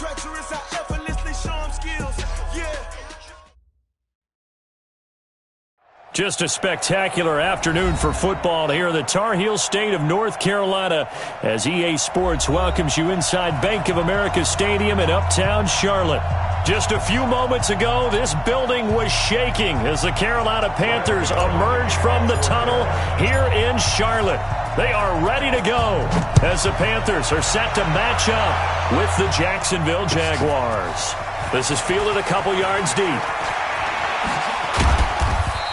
treacherous, I effortlessly show them skills. Yeah. Just a spectacular afternoon for football here in the Tar Heel state of North Carolina as EA Sports welcomes you inside Bank of America Stadium in uptown Charlotte. Just a few moments ago, this building was shaking as the Carolina Panthers emerged from the tunnel here in Charlotte. They are ready to go as the Panthers are set to match up with the Jacksonville Jaguars. This is fielded a couple yards deep.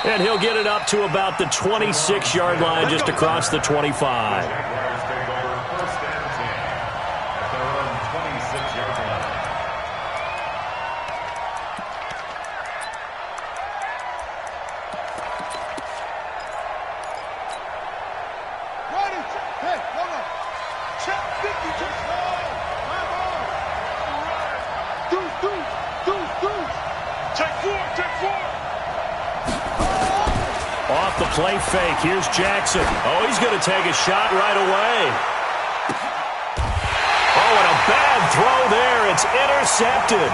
And he'll get it up to about the 26-yard line just across the 25. Off the play fake. Here's Jackson. Oh, he's going to take a shot right away. Oh, and a bad throw there. It's intercepted.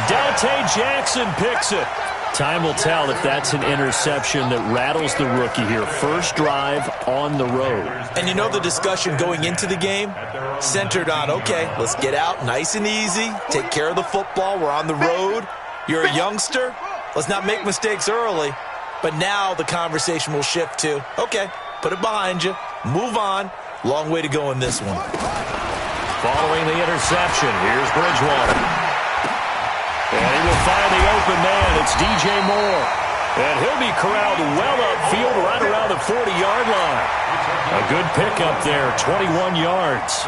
Dante Jackson picks it. Time will tell if that's an interception that rattles the rookie here. First drive on the road. And you know the discussion going into the game? Centered on, okay, let's get out nice and easy. Take care of the football. We're on the road. You're a youngster. Let's not make mistakes early. But now the conversation will shift to, okay, put it behind you, move on. Long way to go in this one. Following the interception, here's Bridgewater. And he will find the open man. It's DJ Moore. And he'll be corralled well upfield right around the 40-yard line. A good pickup there, 21 yards.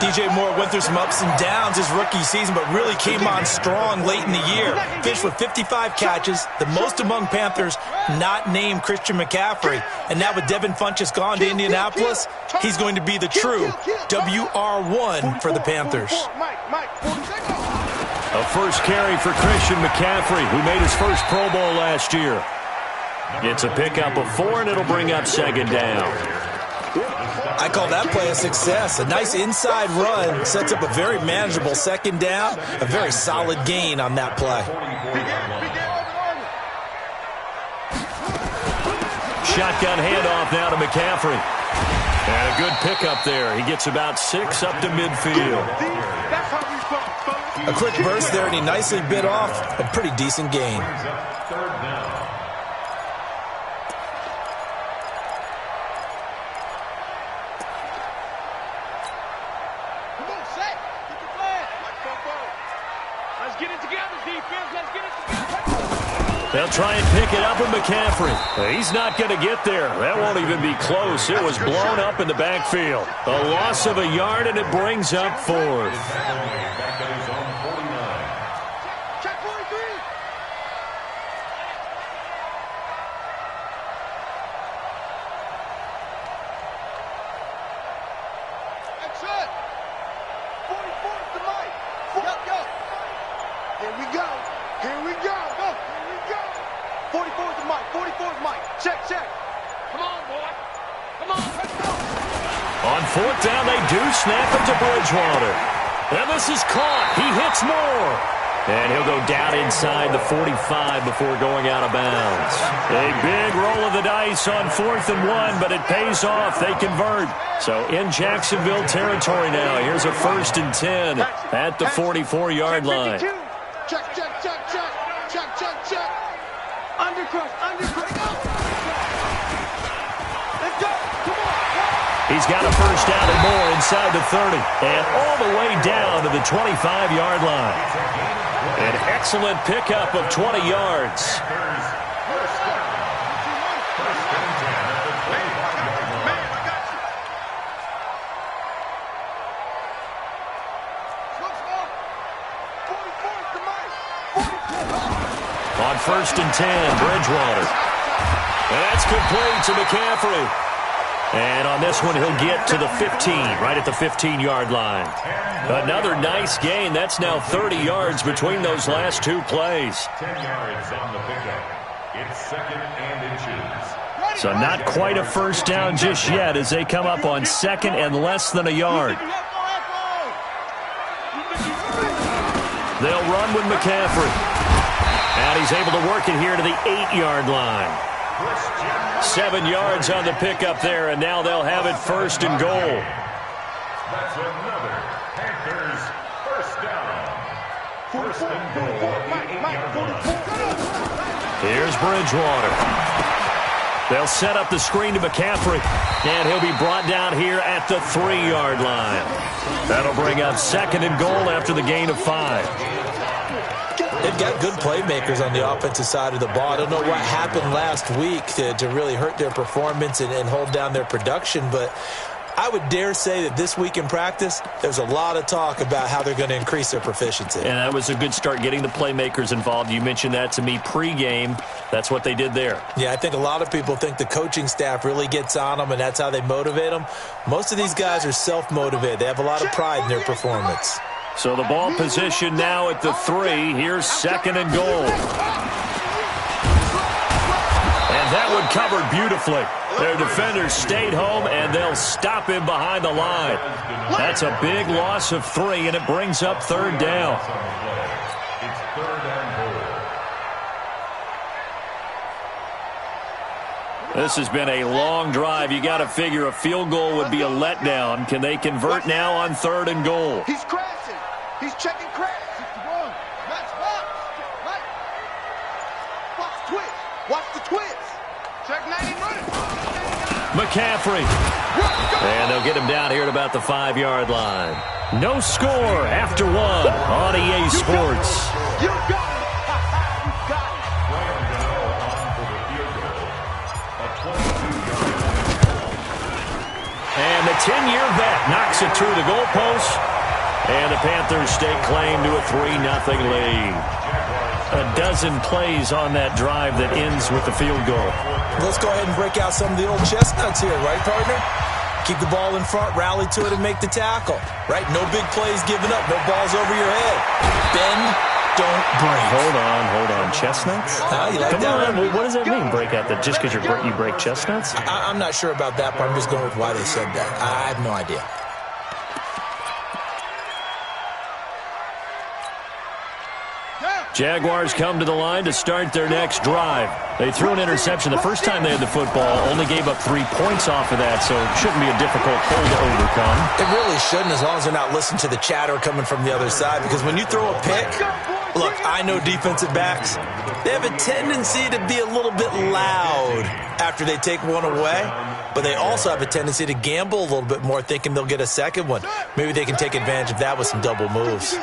DJ Moore went through some ups and downs his rookie season, but really came on strong late in the year. Finished with 55 catches, the most among Panthers not named Christian McCaffrey. And now with Devin Funchess gone to Indianapolis, he's going to be the true WR1 for the Panthers. A first carry for Christian McCaffrey, who made his first Pro Bowl last year. It's a pickup of 4, and it'll bring up second down. I call that play a success. A nice inside run sets up a very manageable second down. A very solid gain on that play. Shotgun handoff now to McCaffrey. And a good pickup there. He gets about 6 up to midfield. A quick burst there, and he nicely bit off a pretty decent gain. They'll try and pick it up with McCaffrey. He's not going to get there. That won't even be close. It was blown up in the backfield. A loss of a yard, and it brings up 4th. On 4th down, they do snap it to Bridgewater. And this is caught. He hits Moore. And he'll go down inside the 45 before going out of bounds. A big roll of the dice on 4th and 1, but it pays off. They convert. So in Jacksonville territory now. Here's a 1st and 10 at the 44-yard line. Check, check, check, check. Check, check, check. Undercrush, undercrush. Let's go. Come on. He's got a first down and more inside the 30. And all the way down to the 25-yard line. An excellent pickup of 20 yards. On 1st and 10, Bridgewater. And that's complete to McCaffrey. And on this one, he'll get to the 15, right at the 15-yard line. Another nice gain. That's now 30 yards between those last 2 plays. 10 yards on the pickup. It's 2nd and inches. So not quite a first down just yet as they come up on 2nd and less than a yard. They'll run with McCaffrey. And he's able to work it here to the 8-yard line. 7 yards on the pickup there, and now they'll have it 1st and goal. That's another Panthers first down. 1st and goal at the 8-yard line. Here's Bridgewater. They'll set up the screen to McCaffrey, and he'll be brought down here at the 3-yard line. That'll bring up 2nd and goal after the gain of 5. They've got good playmakers on the offensive side of the ball. I don't know what happened last week to really hurt their performance and hold down their production, but I would dare say that this week in practice, there's a lot of talk about how they're going to increase their proficiency. And that was a good start, getting the playmakers involved. You mentioned that to me pregame. That's what they did there. Yeah, I think a lot of people think the coaching staff really gets on them, and that's how they motivate them. Most of these guys are self-motivated. They have a lot of pride in their performance. So the ball position now at the 3. Here's 2nd and goal. And that one covered beautifully. Their defenders stayed home, and they'll stop him behind the line. That's a big loss of 3, and it brings up 3rd down. It's 3rd and goal. This has been a long drive. You got to figure a field goal would be a letdown. Can they convert now on 3rd and goal? He's crashing. He's checking crash. Match box. Right. Watch twitch. Watch the twitch. Check 90 running. McCaffrey. And they'll get him down here at about the 5-yard line. No score after 1 on EA Sports. You got it. You got it. And the 10-year vet knocks it through the goalpost. And the Panthers stake claim to a 3-0 lead. A dozen plays on that drive that ends with the field goal. Let's go ahead and break out some of the old chestnuts here, right, partner? Keep the ball in front, rally to it, and make the tackle, right? No big plays given up, no balls over your head. Bend, don't break. Hold on. Chestnuts? You like Come that on, one? what does that mean, break out that? Just because you break chestnuts? I'm not sure about that, but I'm just going with why they said that. I have no idea. Jaguars come to the line to start their next drive. They threw an interception the first time they had the football, only gave up 3 points off of that, so it shouldn't be a difficult hole to overcome. It really shouldn't, as long as they're not listening to the chatter coming from the other side, because when you throw a pick, look, I know defensive backs, they have a tendency to be a little bit loud after they take one away, but they also have a tendency to gamble a little bit more, thinking they'll get a second one. Maybe they can take advantage of that with some double moves.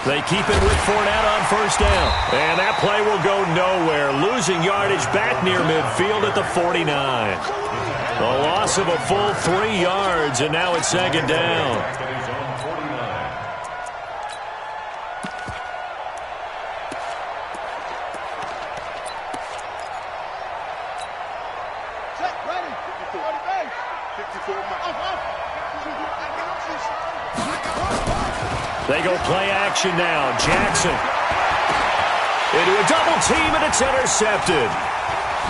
They keep it with Fournette on 1st down. And that play will go nowhere. Losing yardage back near midfield at the 49. A loss of a full 3 yards, and now it's 2nd down. They go play action now. Jackson into a double team, and it's intercepted.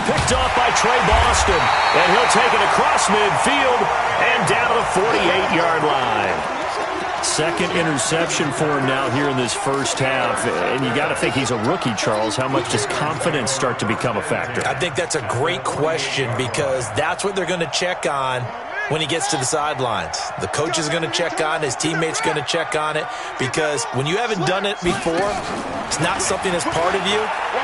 Picked off by Trey Boston, and he'll take it across midfield and down to the 48-yard line. 2nd interception for him now here in this first half. And you got to think he's a rookie, Charles. How much does confidence start to become a factor? I think that's a great question, because that's what they're going to check on when he gets to the sidelines. The coach is going to check on it. His teammates are going to check on it, because when you haven't done it before, it's not something that's part of you.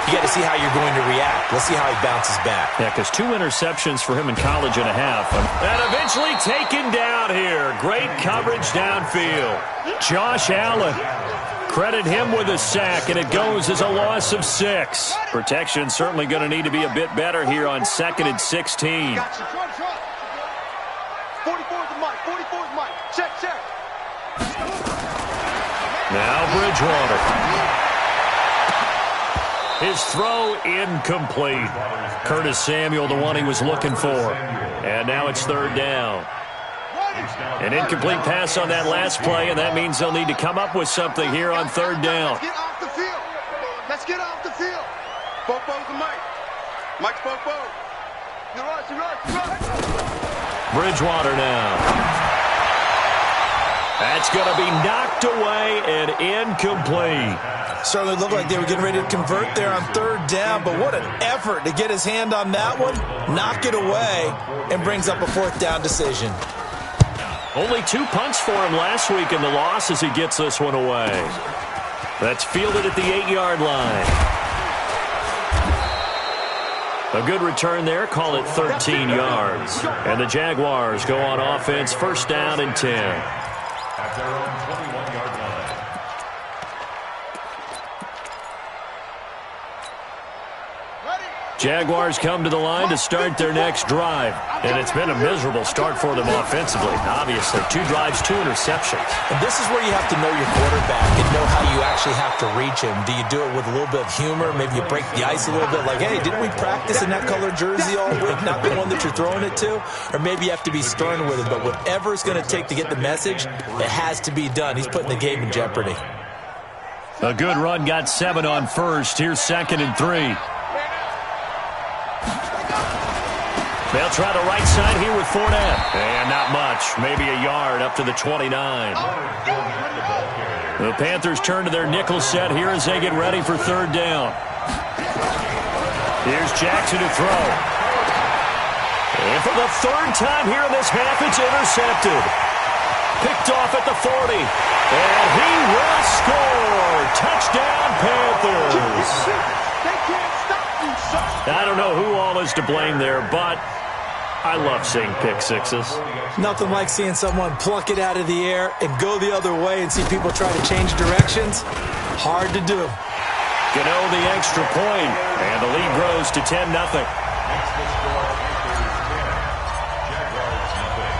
You got to see how you're going to react. Let's see how he bounces back. Yeah, because 2 interceptions for him in college and a half. And eventually taken down here. Great coverage downfield. Josh Allen. Credit him with a sack, and it goes as a loss of 6. Protection certainly going to need to be a bit better here on 2nd and 16. 44's Mike. 44's Mike. Check. Now Bridgewater. His throw incomplete. Curtis Samuel, the one he was looking for. And now it's 3rd down. An incomplete pass on that last play, and that means they'll need to come up with something here on 3rd down. Let's get off the field. Let's get off the field. Bofo's the Mike. Mike's Bofo. You rush. Bridgewater now. That's going to be knocked away and incomplete. Certainly looked like they were getting ready to convert there on third down, but what an effort to get his hand on that one, knock it away, and brings up a fourth down decision. Only 2 punts for him last week in the loss as he gets this one away. That's fielded at the 8-yard line. A good return there, call it 13 yards. And the Jaguars go on offense, first down and 10. At their own 21-yard line. Jaguars come to the line to start their next drive. And it's been a miserable start for them offensively. Obviously, 2 drives, 2 interceptions. And this is where you have to know your quarterback and know how you actually have to reach him. Do you do it with a little bit of humor? Maybe you break the ice a little bit like, hey, didn't we practice in that color jersey all week? Not the one that you're throwing it to? Or maybe you have to be stern with it. But whatever it's going to take to get the message, it has to be done. He's putting the game in jeopardy. A good run got 7 on first. Here's 2nd and 3. They'll try the right side here with Fournette. And not much. Maybe a yard up to the 29. The Panthers turn to their nickel set here as they get ready for third down. Here's Jackson to throw. And for the third time here in this half, it's intercepted. Picked off at the 40. And he will score. Touchdown, Panthers. I don't know who all is to blame there, but I love seeing pick sixes. Nothing like seeing someone pluck it out of the air and go the other way and see people try to change directions. Hard to do. Gano the extra point, and the lead grows to 10-0.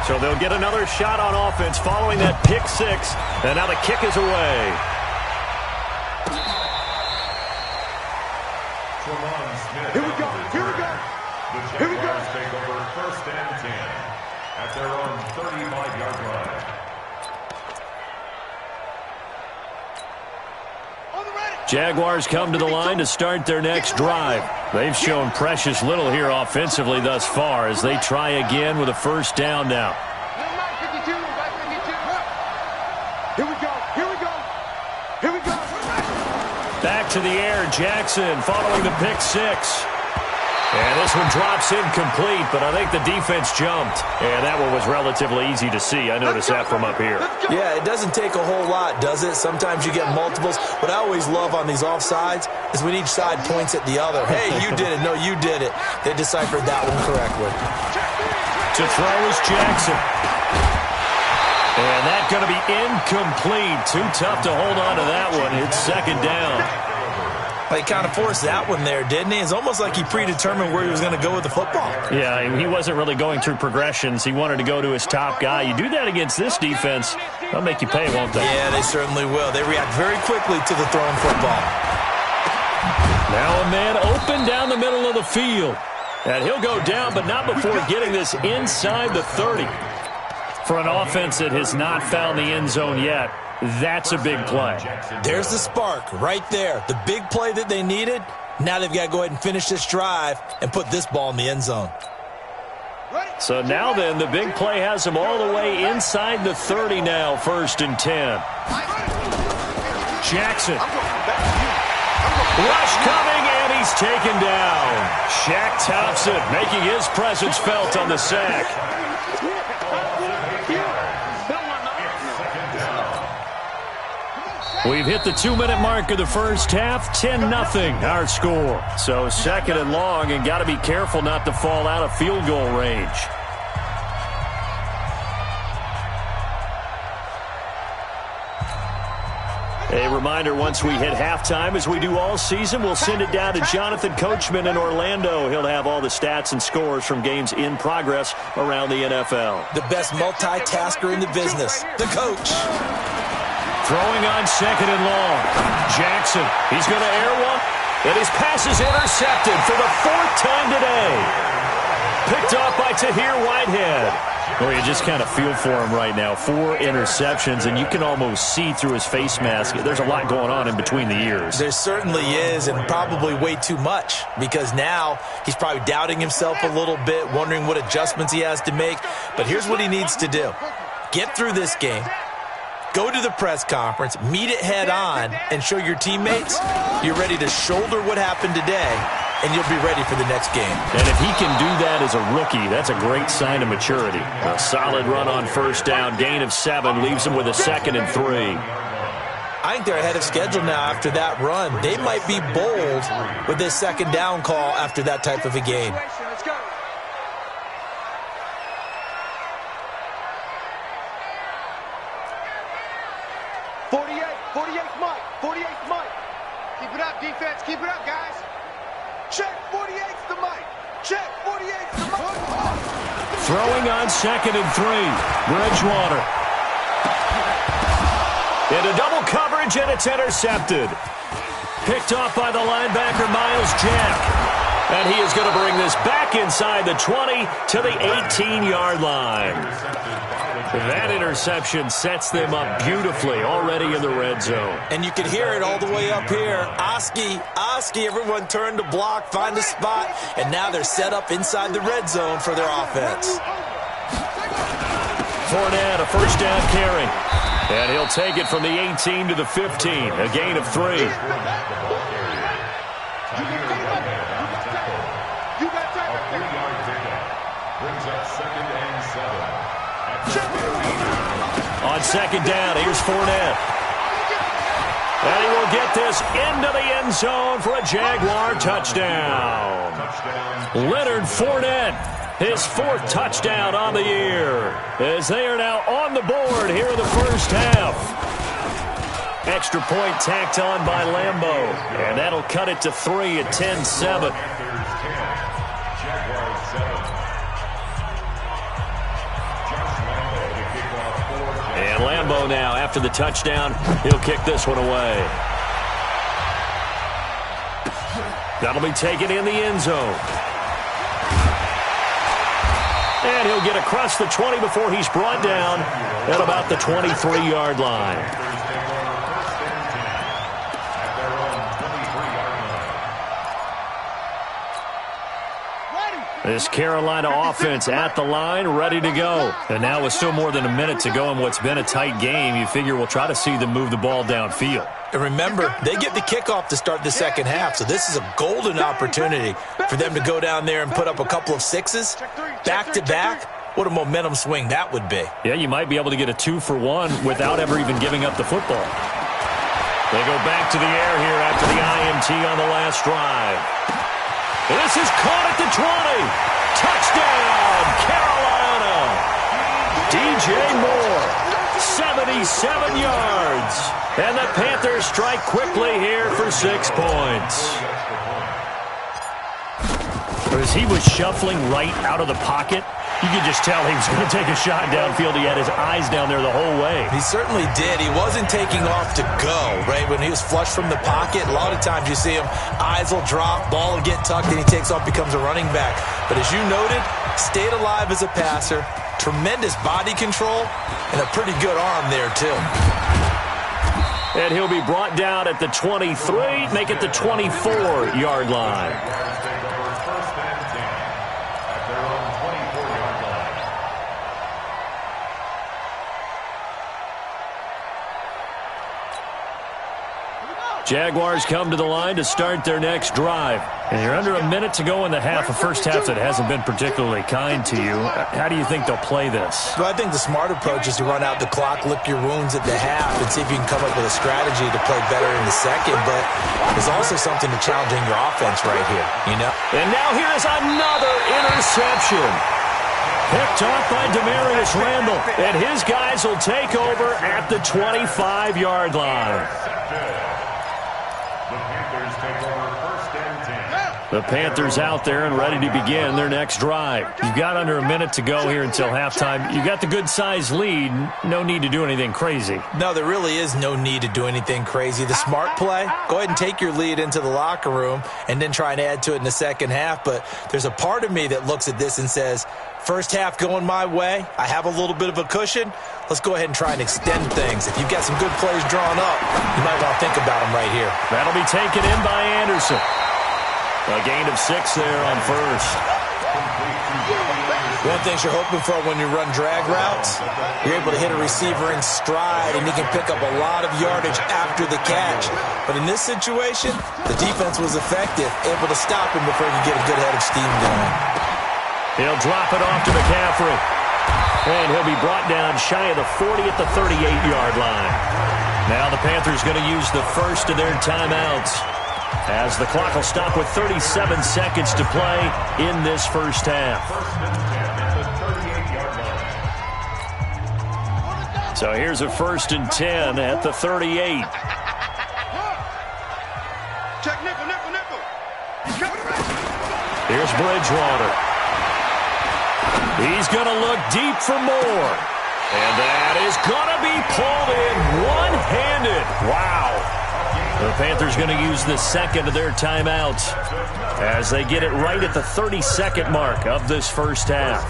So they'll get another shot on offense following that pick six, and now the kick is away. Here we go. Here we go. The Jaguars take over first and 10 at their own 35-yard line. Jaguars come to the line to start their next drive. They've shown precious little here offensively thus far as they try again with a first down now. Here we go. Here we go. Here we go. Back to the air, Jackson following the pick six. And this one drops incomplete, but I think the defense jumped. And that one was relatively easy to see. I noticed that from up here. Yeah, it doesn't take a whole lot, does it? Sometimes you get multiples. What I always love on these offsides is when each side points at the other. Hey, you did it. No, you did it. They deciphered that one correctly. To throw is Jackson. And that's going to be incomplete. Too tough to hold on to that one. It's second down. He kind of forced that one there, didn't he? It's almost like he predetermined where he was going to go with the football. Yeah, he wasn't really going through progressions. He wanted to go to his top guy. You do that against this defense, they'll make you pay, won't they? Yeah, they certainly will. They react very quickly to the thrown football. Now a man open down the middle of the field. And he'll go down, but not before getting this inside the 30. For an offense that has not found the end zone yet, that's a big play. There's the spark right there. The big play that they needed. Now they've got to go ahead and finish this drive and put this ball in the end zone. So now then, the big play has them all the way inside the 30 now, first and 10. Jackson. Rush coming, and he's taken down. Shaq Thompson making his presence felt on the sack. We've hit the 2-minute mark of the first half, 10-0 our score. So second and long, and got to be careful not to fall out of field goal range. A reminder, once we hit halftime, as we do all season, we'll send it down to Jonathan Coachman in Orlando. He'll have all the stats and scores from games in progress around the NFL. The best multitasker in the business, the coach. Throwing on second and long. Jackson, he's going to air one, and his pass is intercepted for the 4th time today. Picked off by Tahir Whitehead. Well, you just kind of feel for him right now. 4 interceptions, and you can almost see through his face mask. There's a lot going on in between the ears. There certainly is, and probably way too much, because now he's probably doubting himself a little bit, wondering what adjustments he has to make. But here's what he needs to do. Get through this game. Go to the press conference, meet it head on, and show your teammates you're ready to shoulder what happened today, and you'll be ready for the next game. And if he can do that as a rookie, that's a great sign of maturity. A solid run on first down, gain of 7, leaves him with a 2nd and 3. I think they're ahead of schedule now after that run. They might be bold with this 2nd down call after that type of a game. Let's go. Keep it up, defense. Keep it up, guys. Check 48's the mic. Check 48's the mic. Throwing on 2nd and 3. Bridgewater. Into double coverage, and it's intercepted. Picked off by the linebacker, Miles Jack. And he is going to bring this back inside the 20 to the 18-yard line. That interception sets them up beautifully already in the red zone. And you can hear it all the way up here. Oski, everyone turned to block, find a spot, and now they're set up inside the red zone for their offense. Fournette, a first down carry. And he'll take it from the 18 to the 15, a gain of 3. On 2nd down, here's Fournette. And he will get this into the end zone for a Jaguar touchdown. Leonard Fournette, his 4th touchdown on the year, as they are now on the board here in the first half. Extra point tacked on by Lambeau, and that'll cut it to 3 at 10-7. And Lambeau now, after the touchdown, he'll kick this one away. That'll be taken in the end zone. And he'll get across the 20 before he's brought down at about the 23-yard line. This Carolina offense at the line, ready to go. And now with still more than a minute to go in what's been a tight game, you figure we'll try to see them move the ball downfield. And remember, they get the kickoff to start the second half, so this is a golden opportunity for them to go down there and put up a couple of 6s back-to-back. What a momentum swing that would be. Yeah, you might be able to get a 2-for-1 without ever even giving up the football. They go back to the air here after the INT on the last drive. This is caught at the 20. Touchdown, Carolina. DJ Moore, 77 yards. And the Panthers strike quickly here for 6 points. As he was shuffling right out of the pocket, you could just tell he was going to take a shot downfield. He had his eyes down there the whole way. He certainly did. He wasn't taking off to go, right? When he was flushed from the pocket, a lot of times you see him, eyes will drop, ball will get tucked, and he takes off, becomes a running back. But as you noted, stayed alive as a passer, tremendous body control, and a pretty good arm there, too. And he'll be brought down at the 23, make it the 24-yard line. Jaguars come to the line to start their next drive. And you're under a minute to go in the half, a first half that hasn't been particularly kind to you. How do you think they'll play this? Well, I think the smart approach is to run out the clock, lick your wounds at the half, and see if you can come up with a strategy to play better in the second. But there's also something to challenging your offense right here, you know? And now here is another interception. Picked off by Demarius Randall. And his guys will take over at the 25-yard line. The Panthers out there and ready to begin their next drive. You've got under a minute to go here until halftime. You've got the good-sized lead. No need to do anything crazy. No, there really is no need to do anything crazy. The smart play, go ahead and take your lead into the locker room and then try and add to it in the second half. But there's a part of me that looks at this and says, first half going my way, I have a little bit of a cushion. Let's go ahead and try and extend things. If you've got some good plays drawn up, you might want to think about them right here. That'll be taken in by Anderson. A gain of 6 there on first. One thing you're hoping for when you run drag routes, you're able to hit a receiver in stride, and he can pick up a lot of yardage after the catch. But in this situation, the defense was effective, able to stop him before he could get a good head of steam going. He'll drop it off to McCaffrey. And he'll be brought down shy of the 40 at the 38-yard line. Now the Panthers going to use the first of their timeouts, as the clock will stop with 37 seconds to play in this first half. So here's a 1st and 10 at the 38. Check nickel, nickel, nickel. Here's Bridgewater. He's going to look deep for more. And that is going to be pulled in one-handed. Wow. The Panthers going to use the second of their timeouts as they get it right at the 30-second mark of this first half.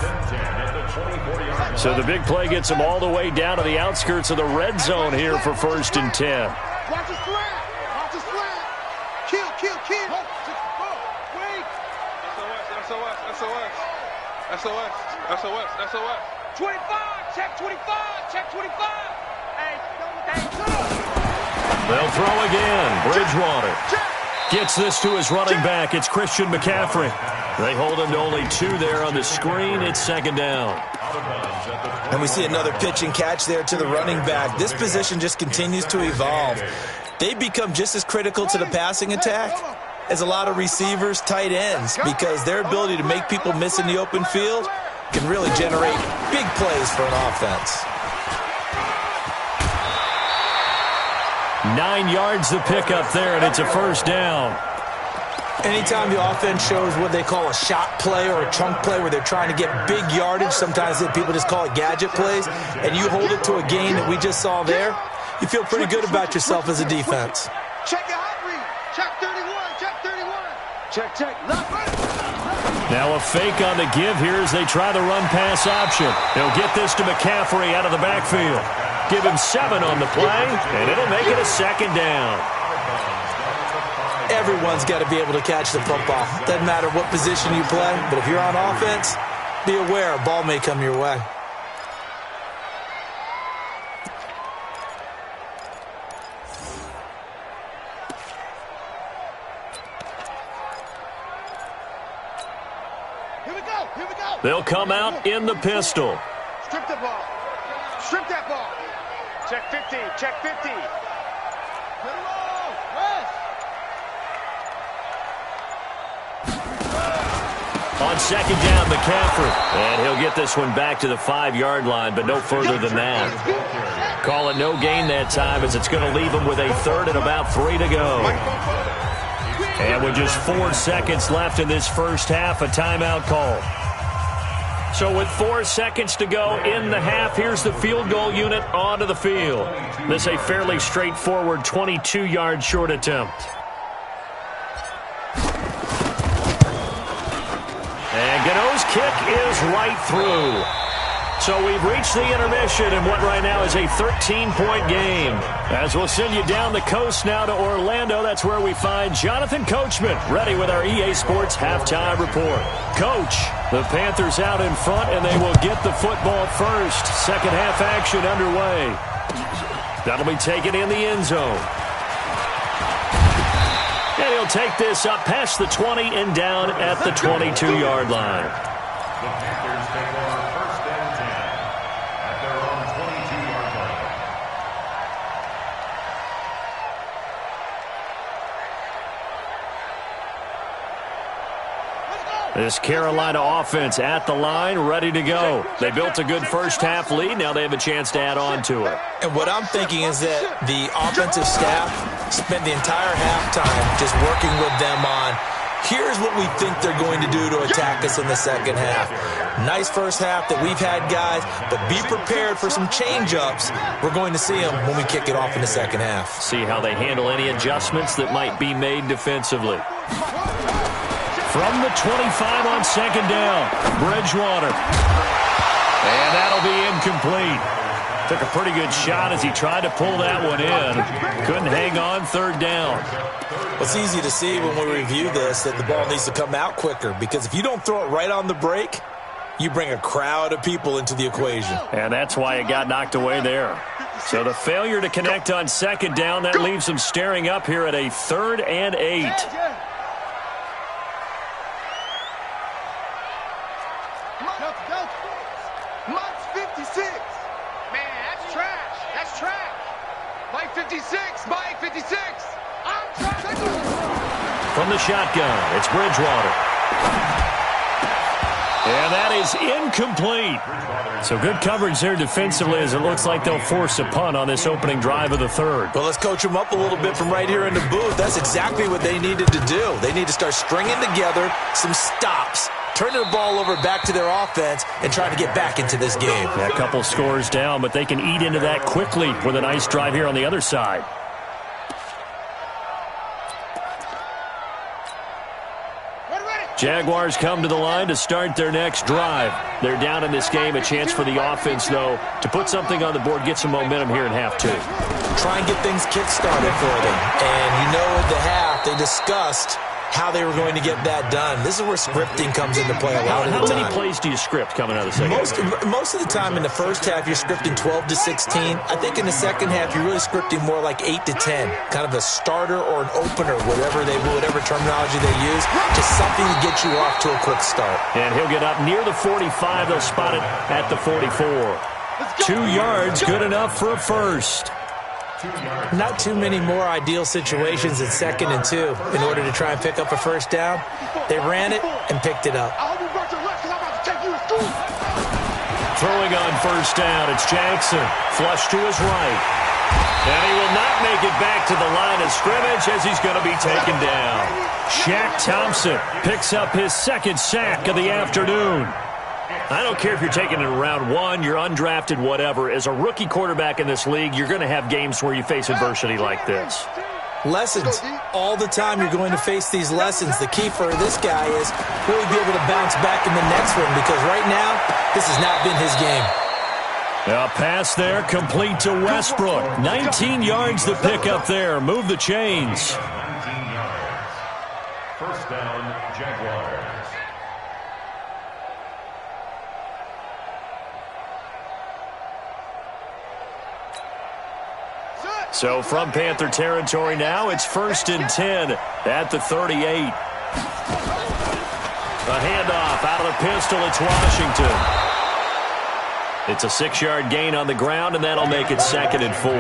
So the big play gets them all the way down to the outskirts of the red zone here for 1st and 10. Watch the slant. Watch the slant. Kill, kill, kill. Wait. SOS, SOS, SOS. SOS, SOS, SOS. 25, check 25, check 25. Hey, they'll throw again. Bridgewater gets this to his running back. It's Christian McCaffrey. They hold him to only 2 there on the screen. It's 2nd down. And we see another pitch and catch there to the running back. This position just continues to evolve. They've become just as critical to the passing attack as a lot of receivers, tight ends, because their ability to make people miss in the open field can really generate big plays for an offense. 9 yards to pick up there, and it's a 1st down. Anytime the offense shows what they call a shot play or a chunk play where they're trying to get big yardage, sometimes people just call it gadget plays, and you hold it to a gain that we just saw there, you feel pretty good about yourself as a defense. Check your hot read. Check 31, check 31. Check, left. Now a fake on the give here as they try the run-pass option. They'll get this to McCaffrey out of the backfield. Give him 7 on the play, and it'll make it a 2nd down. Everyone's got to be able to catch the football. Doesn't matter what position you play, but if you're on offense, be aware a ball may come your way. Here we go, here we go. They'll come out in the pistol. Strip the ball. Strip that ball. Check 50, check 50. Get him on, rest. On 2nd down, McCaffrey. And he'll get this one back to the 5-yard line, but no further than that. Call it no gain that time, as it's going to leave him with a 3rd and about 3 to go. And with just 4 seconds left in this first half, a timeout call. So with 4 seconds to go in the half, here's the field goal unit onto the field. This a fairly straightforward 22-yard short attempt. And Gano's kick is right through. So we've reached the intermission in what right now is a 13-point game. As we'll send you down the coast now to Orlando, that's where we find Jonathan Coachman ready with our EA Sports halftime report. Coach, the Panthers out in front, and they will get the football first. Second half action underway. That'll be taken in the end zone. And he'll take this up past the 20 and down at the 22-yard line. The Panthers take over 1st and 10 at their own 22-yard line. This Carolina offense at the line, ready to go. They built a good first half lead. Now they have a chance to add on to it. And what I'm thinking is that the offensive staff spent the entire halftime just working with them on, here's what we think they're going to do to attack us in the second half. Nice first half that we've had, guys, but be prepared for some change-ups. We're going to see them when we kick it off in the second half. See how they handle any adjustments that might be made defensively. From the 25 on 2nd down, Bridgewater. And that'll be incomplete. Took a pretty good shot as he tried to pull that one in. Couldn't hang on 3rd down. It's easy to see when we review this that the ball needs to come out quicker, because if you don't throw it right on the break, you bring a crowd of people into the equation. And that's why it got knocked away there. So the failure to connect on second down, that leaves them staring up here at a 3rd and 8. Mike's 56. Man, that's trash. That's trash. Mike 56. Mike 56. I'm trash. From the shotgun, it's Bridgewater. And that is incomplete. So good coverage there defensively as it looks like they'll force a punt on this opening drive of the 3rd. Well, let's coach them up a little bit from right here in the booth. That's exactly what they needed to do. They need to start stringing together some stops, turning the ball over back to their offense, and trying to get back into this game. Yeah, a couple scores down, but they can eat into that quickly with a nice drive here on the other side. Jaguars come to the line to start their next drive. They're down in this game. A chance for the offense, though, to put something on the board, get some momentum here in half 2. Try and get things kick-started for them. And you know at the half, they discussed how they were going to get that done. This is where scripting comes into play a lot of the time. How many plays do you script coming out of the second half? Most of the time in the first half, you're scripting 12 to 16. I think in the second half, you're really scripting more like 8 to 10. Kind of a starter or an opener, whatever terminology they use. Just something to get you off to a quick start. And he'll get up near the 45. They'll spot it at the 44. 2 yards, good enough for a first. Not too many more ideal situations in 2nd and 2 in order to try and pick up a first down. They ran it and picked it up. Throwing on first down, it's Jackson. Flush to his right. And he will not make it back to the line of scrimmage as he's going to be taken down. Shaq Thompson picks up his 2nd sack of the afternoon. I don't care if you're taking it in round 1, you're undrafted, whatever. As a rookie quarterback in this league, you're going to have games where you face adversity like this. Lessons. All the time you're going to face these lessons. The key for this guy is really be able to bounce back in the next one because right now, this has not been his game. A pass there, complete to Westbrook. 19 yards to pick up there. Move the chains. 19 yards. First down, Jaguars. So from Panther territory now, it's 1st and 10 at the 38. A handoff out of the pistol, it's Washington. It's a 6-yard gain on the ground, and that'll make it 2nd and 4.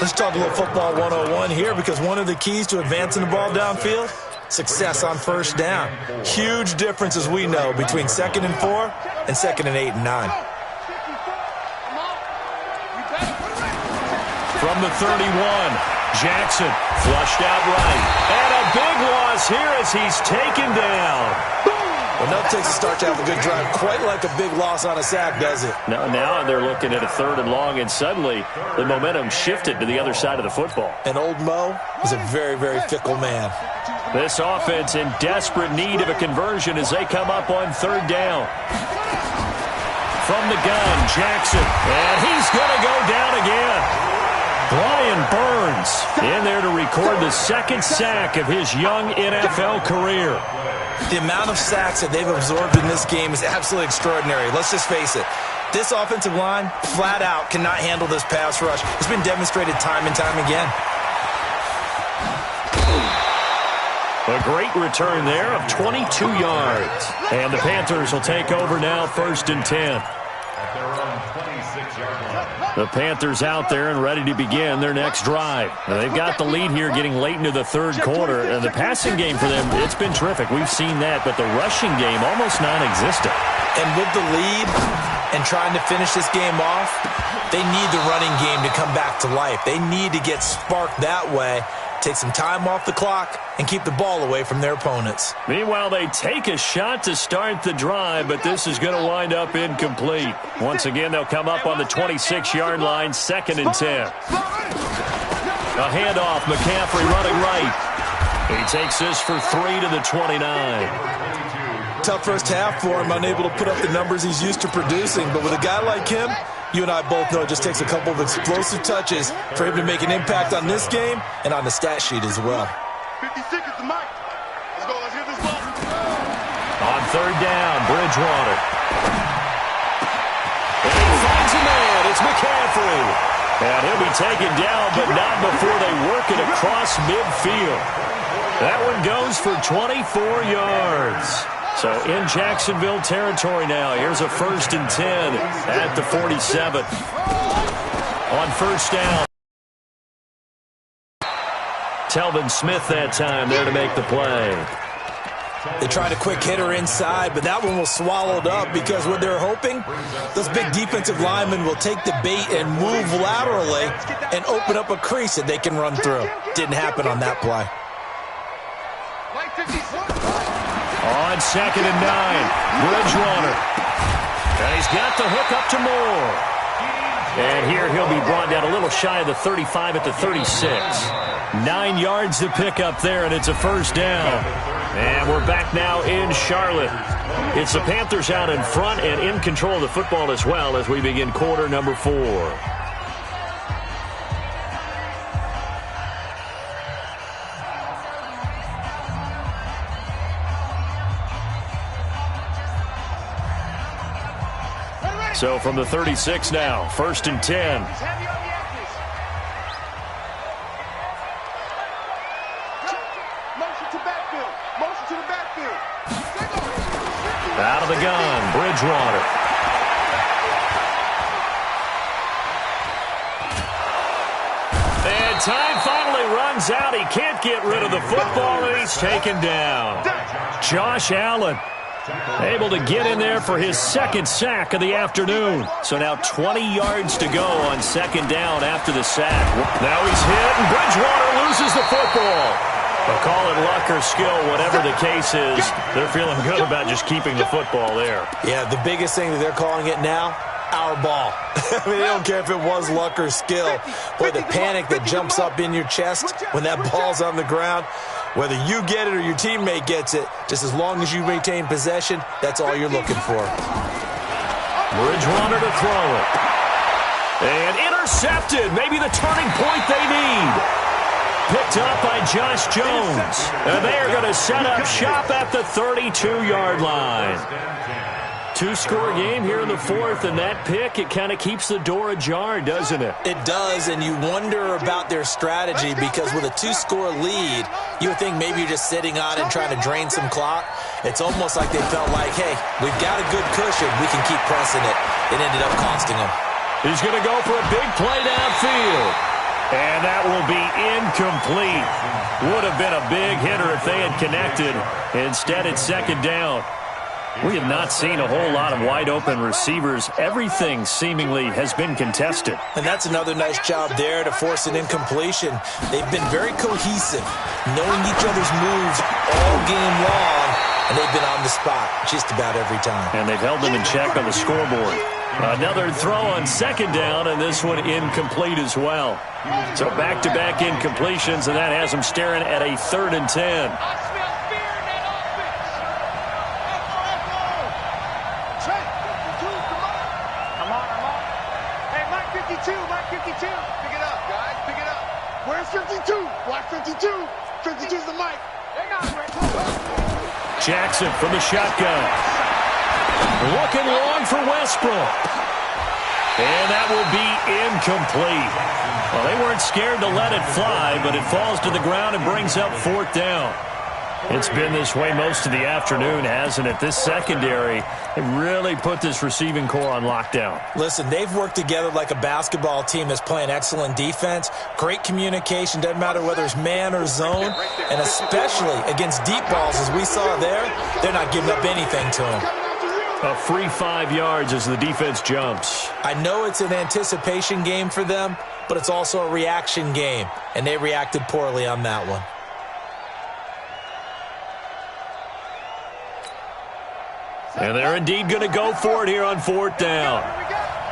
Let's talk a little football 101 here because one of the keys to advancing the ball downfield, success on first down. Huge difference, as we know, between 2nd and 4 and 2nd and 8 and 9. From the 31, Jackson flushed out right. And a big loss here as he's taken down. Well, enough takes a start to have a good drive. Quite like a big loss on a sack, does it? Now they're looking at a 3rd and long, and suddenly the momentum shifted to the other side of the football. And old Mo is a very, very fickle man. This offense in desperate need of a conversion as they come up on 3rd down. From the gun, Jackson. And he's going to go down again. Brian Burns in there to record the 2nd sack of his young NFL career. The amount of sacks that they've absorbed in this game is absolutely extraordinary. Let's just face it. This offensive line, flat out, cannot handle this pass rush. It's been demonstrated time and time again. A great return there of 22 yards. And the Panthers will take over now, 1st and 10. At their own 26-yard line. The Panthers out there and ready to begin their next drive. Now, they've got the lead here getting late into the 3rd quarter. And the passing game for them, it's been terrific. We've seen that. But the rushing game, almost non-existent. And with the lead and trying to finish this game off, they need the running game to come back to life. They need to get sparked that way, take some time off the clock, and keep the ball away from their opponents. Meanwhile, they take a shot to start the drive, but this is going to wind up incomplete. Once again, they'll come up on the 26-yard line, 2nd and 10. A handoff, McCaffrey running right. He takes this for 3 to the 29. Tough first half for him, unable to put up the numbers he's used to producing, but with a guy like him, you and I both know it just takes a couple of explosive touches for him to make an impact on this game and on the stat sheet as well. 50 seconds to Mike. Let's go. Let's get this ball. On third down, Bridgewater. And he finds a man. It's McCaffrey. And he'll be taken down, but not before they work it across midfield. That one goes for 24 yards. So in Jacksonville territory now. Here's a 1st and 10 at the 47. On first down. Telvin Smith that time there to make the play. They tried a quick hitter inside, but that one was swallowed up because what they're hoping, those big defensive linemen will take the bait and move laterally and open up a crease that they can run through. Didn't happen on that play. On 2nd and 9, Bridgewater. And he's got the hook up to Moore. And here he'll be brought down a little shy of the 35 at the 36. 9 yards to pick up there, and it's a first down. And we're back now in Charlotte. It's the Panthers out in front and in control of the football as well as we begin quarter number 4. So from the 36 now, 1st and 10. Out of the gun, Bridgewater. And time finally runs out. He can't get rid of the football, and he's taken down. Josh Allen able to get in there for his 2nd sack of the afternoon. So now 20 yards to go on 2nd down after the sack. Now he's hit, and Bridgewater loses the football. They'll call it luck or skill, whatever the case is. They're feeling good about just keeping the football there. Yeah, the biggest thing that they're calling it now, our ball. I mean, they don't care if it was luck or skill. Boy, the panic that jumps up in your chest when that ball's on the ground, whether you get it or your teammate gets it, just as long as you maintain possession, that's all you're looking for. Bridgewater to throw it. And intercepted. Maybe the turning point they need. Picked up by Josh Jones. And they are going to set up shop at the 32-yard line. 2-score game here in the 4th, and that pick, it kind of keeps the door ajar, doesn't it? It does, and you wonder about their strategy because with a 2-score lead, you would think maybe you're just sitting on it and trying to drain some clock. It's almost like they felt like, hey, we've got a good cushion. We can keep pressing it. It ended up costing them. He's going to go for a big play downfield. And that will be incomplete. Would have been a big hitter if they had connected. Instead, it's 2nd down. We have not seen a whole lot of wide-open receivers. Everything seemingly has been contested. And that's another nice job there to force an incompletion. They've been very cohesive, knowing each other's moves all game long, and they've been on the spot just about every time. And they've held them in check on the scoreboard. Another throw on 2nd down, and this one incomplete as well. So back-to-back incompletions, and that has them staring at a 3rd and 10. Jackson from the shotgun. Looking long for Westbrook. And that will be incomplete. Well, they weren't scared to let it fly, but it falls to the ground and brings up 4th down. It's been this way most of the afternoon, hasn't it? This secondary really put this receiving core on lockdown. Listen, they've worked together like a basketball team that's playing excellent defense. Great communication, doesn't matter whether it's man or zone. And especially against deep balls, as we saw there, they're not giving up anything to them. A free 5 yards as the defense jumps. I know it's an anticipation game for them, but it's also a reaction game. And they reacted poorly on that one. And they're indeed going to go for it here on 4th down.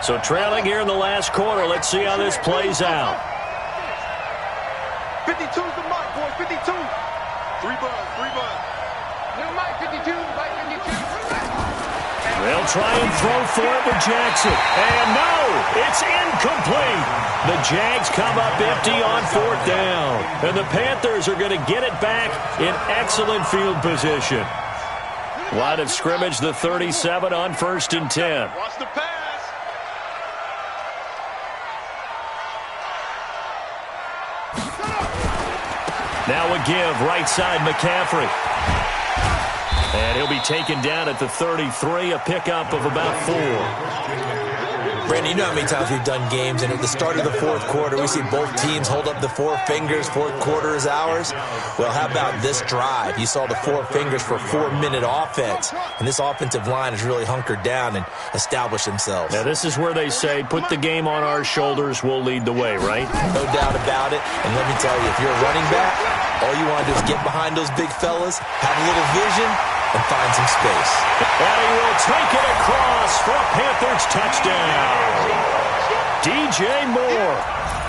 So trailing here in the last quarter. Let's see how this plays out. 52's the mark, boys. 52. 3 buds. New Mike 52. Mike 52. They'll try and throw for it with Jackson. And no, it's incomplete. The Jags come up empty on 4th down. And the Panthers are going to get it back in excellent field position. Line of scrimmage, the 37 on 1st and 10. Watch the pass. Now a give, right side McCaffrey. And he'll be taken down at the 33, a pickup of about 4. Brandon, you know how many times we've done games, and at the start of the fourth quarter, we see both teams hold up the 4 fingers, fourth quarter is ours. Well, how about this drive? You saw the 4 fingers for 4-minute offense, and this offensive line has really hunkered down and established themselves. Now, this is where they say, put the game on our shoulders, we'll lead the way, right? No doubt about it, and let me tell you, if you're a running back, all you want to do is get behind those big fellas, have a little vision, and find some space. And he will take it across for a Panthers touchdown. DJ Moore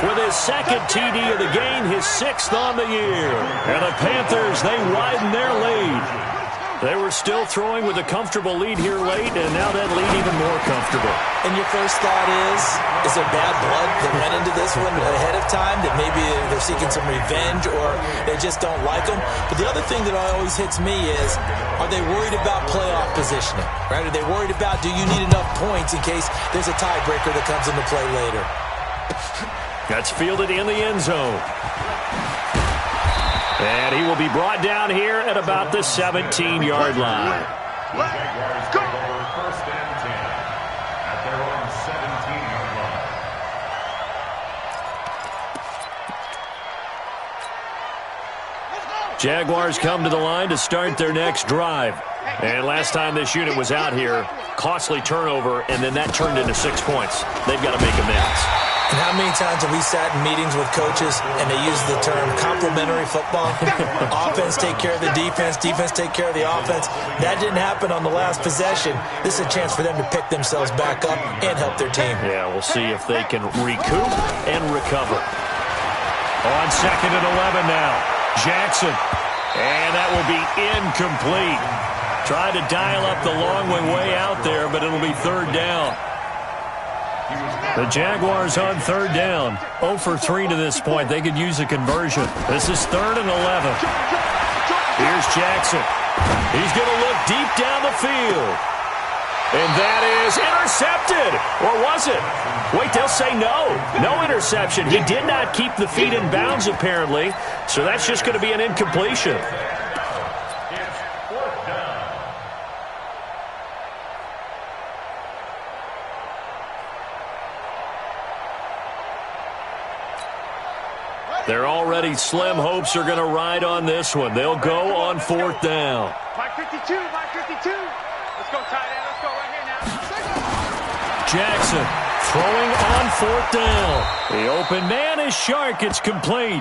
with his second TD of the game, his 6th on the year. And the Panthers, they widen their lead. They were still throwing with a comfortable lead here late, and now that lead even more comfortable. And your first thought is there bad blood that went into this one ahead of time, that maybe they're seeking some revenge or they just don't like them? But the other thing that always hits me is, are they worried about playoff positioning? Right? Are they worried about, do you need enough points in case there's a tiebreaker that comes into play later? That's fielded in the end zone. And he will be brought down here at about the 17-yard line. Jaguars take over 1st and 10 at their own 17-yard line. Jaguars come to the line to start their next drive. And last time this unit was out here, costly turnover, and then that turned into 6 points. They've got to make amends. And how many times have we sat in meetings with coaches and they use the term complementary football? Offense take care of the defense, defense take care of the offense. That didn't happen on the last possession. This is a chance for them to pick themselves back up and help their team. Yeah, we'll see if they can recoup and recover. On 2nd and 11 now, Jackson. And that will be incomplete. Tried to dial up the long way out there, but it'll be 3rd down. The Jaguars on 3rd down. 0 for 3 to this point. They could use a conversion. This is 3rd and 11. Here's Jackson. He's going to look deep down the field. And that is intercepted. Or was it? Wait, they'll say no. No interception. He did not keep the feet in bounds, apparently. So that's just going to be an incompletion. Their already slim hopes are going to ride on this one. They'll go on 4th down. Mike 52, Mike 52. Let's go tight end. Let's go right here now. Jackson throwing on 4th down. The open man is Shark. It's complete.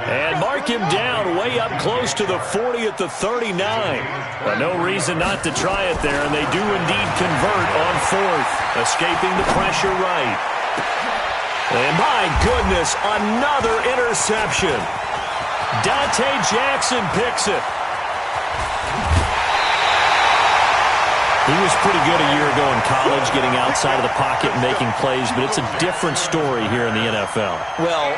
And mark him down way up close to the 40 at the 39. But no reason not to try it there, and they do indeed convert on 4th, escaping the pressure right. And my goodness, another interception. Dante Jackson picks it. He was pretty good a year ago in college, getting outside of the pocket and making plays, but it's a different story here in the NFL. Well,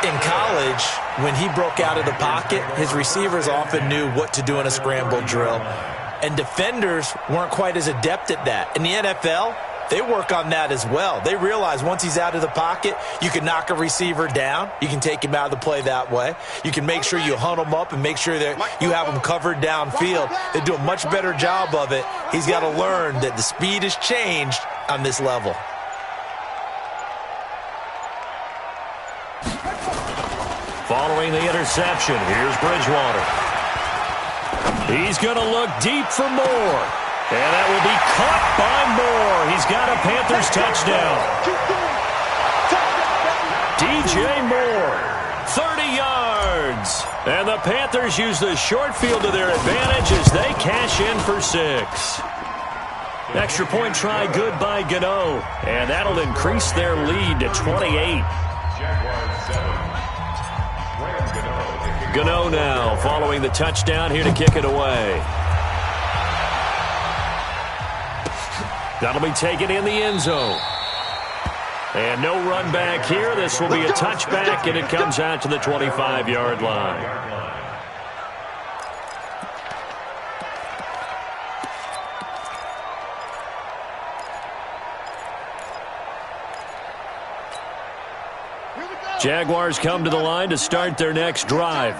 in college, when he broke out of the pocket, his receivers often knew what to do in a scramble drill, and defenders weren't quite as adept at that. In the NFL, they work on that as well. They realize once he's out of the pocket, you can knock a receiver down. You can take him out of the play that way. You can make sure you hunt him up and make sure that you have him covered downfield. They do a much better job of it. He's got to learn that the speed has changed on this level. Following the interception, here's Bridgewater. He's going to look deep for Moore. And that will be caught by Moore. He's got a Panthers touchdown. DJ Moore, 30 yards. And the Panthers use the short field to their advantage as they cash in for 6. Extra point try good by Gano. And that'll increase their lead to 28. Gano now following the touchdown here to kick it away. That'll be taken in the end zone. And no run back here. This will be a touchback, and it comes out to the 25-yard line. Jaguars come to the line to start their next drive.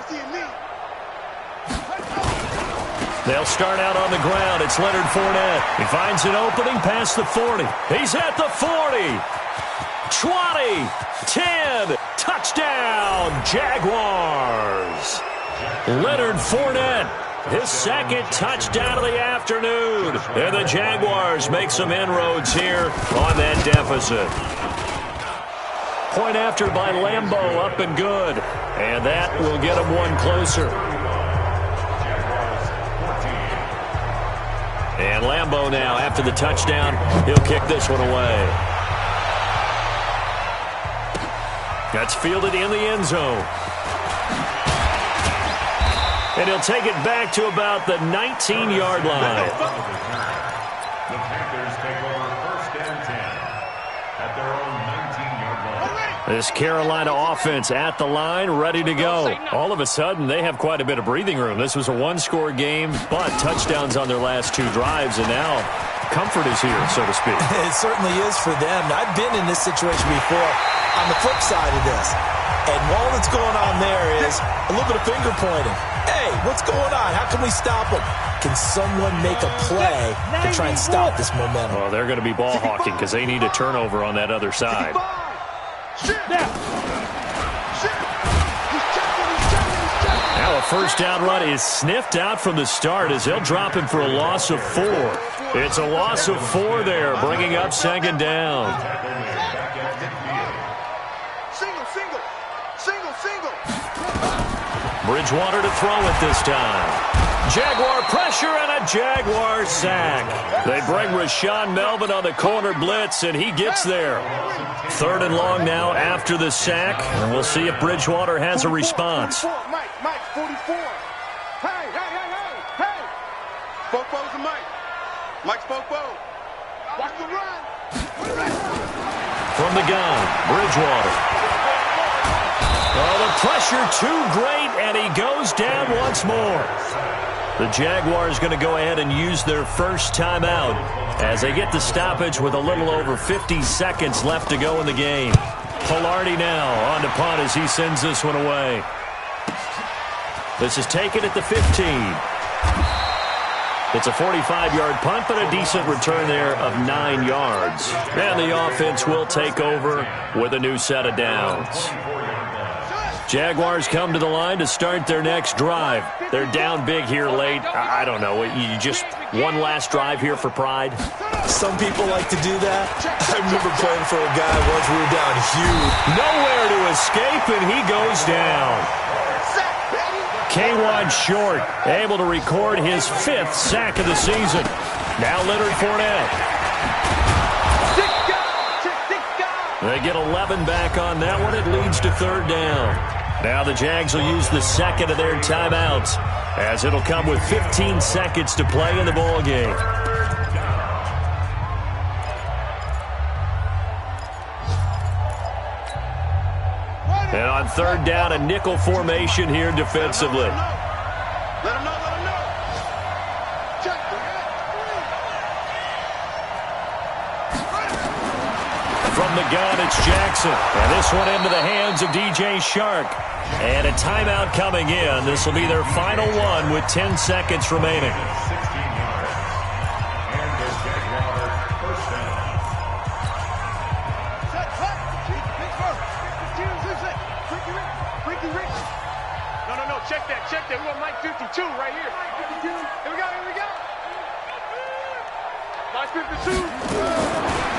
They'll start out on the ground. It's Leonard Fournette. He finds an opening past the 40. He's at the 40. 20. 10. Touchdown, Jaguars. Leonard Fournette, his second touchdown of the afternoon. And the Jaguars make some inroads here on that deficit. Point after by Lambeau, up and good. And that will get them one closer. And Lambeau now, after the touchdown, he'll kick this one away. That's fielded in the end zone. And he'll take it back to about the 19-yard line. The Panthers take over first and 10 at their own 19-yard line. This Carolina offense at the line, ready to go. All of a sudden, they have quite a bit of breathing room. This was a one-score game, but touchdowns on their last two drives, and now comfort is here, so to speak. It certainly is for them. I've been in this situation before on the flip side of this. And all that's going on there is a little bit of finger pointing. Hey, what's going on? How can we stop them? Can someone make a play to try and stop this momentum? Well, they're going to be ball hawking because they need a turnover on that other side. Now a first down run is sniffed out from the start as they'll drop him for a loss of 4. It's a loss of 4 there, bringing up second down. Bridgewater to throw it this time. Jaguar pressure and a Jaguar sack. They bring Rashaan Melvin on the corner blitz, and he gets there. 3rd and long now after the sack, and we'll see if Bridgewater has a response. Mike, 44. Hey. Spoko's a Mike. Mike Spoko. Watch the run. From the gun, Bridgewater. Oh, the pressure too great, and he goes down once more. The Jaguars going to go ahead and use their first timeout as they get the stoppage with a little over 50 seconds left to go in the game. Polardi now on to punt as he sends this one away. This is taken at the 15. It's a 45-yard punt, but a decent return there of 9 yards. And the offense will take over with a new set of downs. Jaguars come to the line to start their next drive. They're down big here late. I don't know. You just one last drive here for pride? Some people like to do that. I remember playing for a guy once we were down huge. Nowhere to escape, and he goes down. K1 Short able to record his 5th sack of the season. Now Leonard Fournette. They get 11 back on that one. It leads to 3rd down. Now the Jags will use the second of their timeouts as it'll come with 15 seconds to play in the ball game. And on 3rd down, a nickel formation here defensively. Let him know. From the gun, it's Jackson. And this one into the hands of DJ Shark. And a timeout coming in. This will be their final one with 10 seconds remaining. 16 yards. And the Jaguars first down. No. Check that. We want Mike 52 right here. Here we go. Mike 52.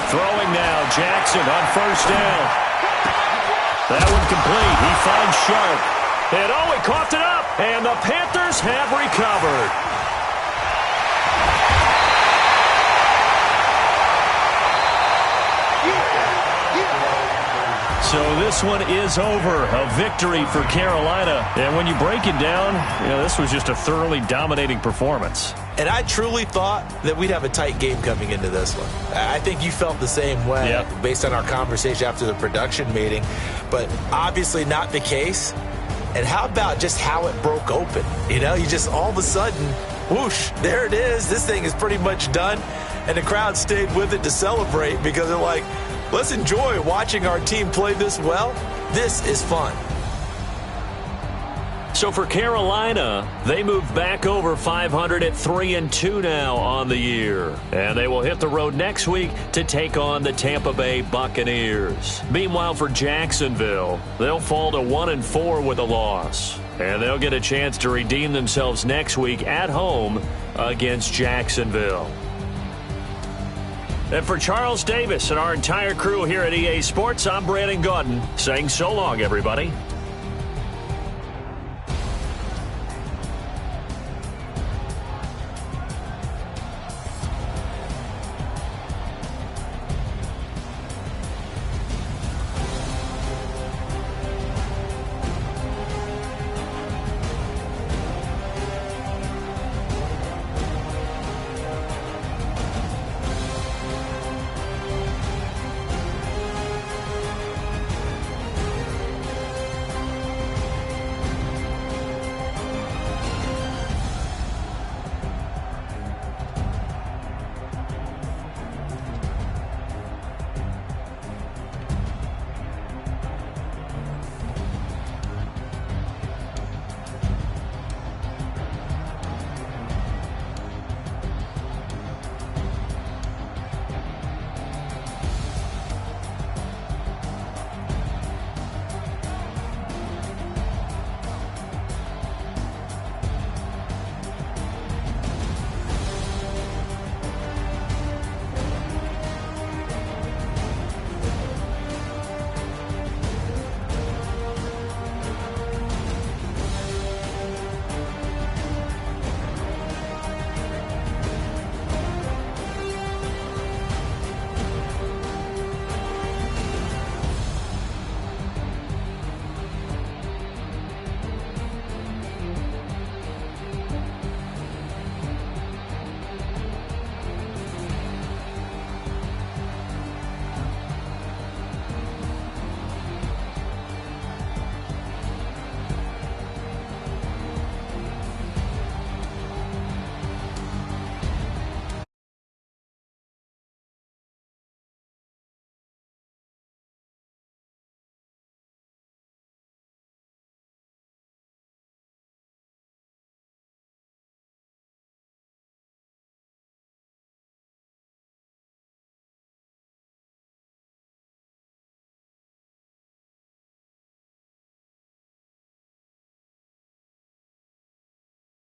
Throwing now, Jackson on 1st down. That one complete. He finds Sharp. And he coughed it up. And the Panthers have recovered. So this one is over. A victory for Carolina. And when you break it down, this was just a thoroughly dominating performance. And I truly thought that we'd have a tight game coming into this one. I think you felt the same way based on our conversation after the production meeting. But obviously not the case. And how about just how it broke open? You just all of a sudden, whoosh, there it is. This thing is pretty much done. And the crowd stayed with it to celebrate because they're like, Let's enjoy watching our team play this well. This is fun. So for Carolina, they move back over 500 at 3-2 now on the year. And they will hit the road next week to take on the Tampa Bay Buccaneers. Meanwhile, for Jacksonville, they'll fall to 1-4 with a loss. And they'll get a chance to redeem themselves next week at home against Jacksonville. And for Charles Davis and our entire crew here at EA Sports, I'm Brandon Gaudin saying so long, everybody.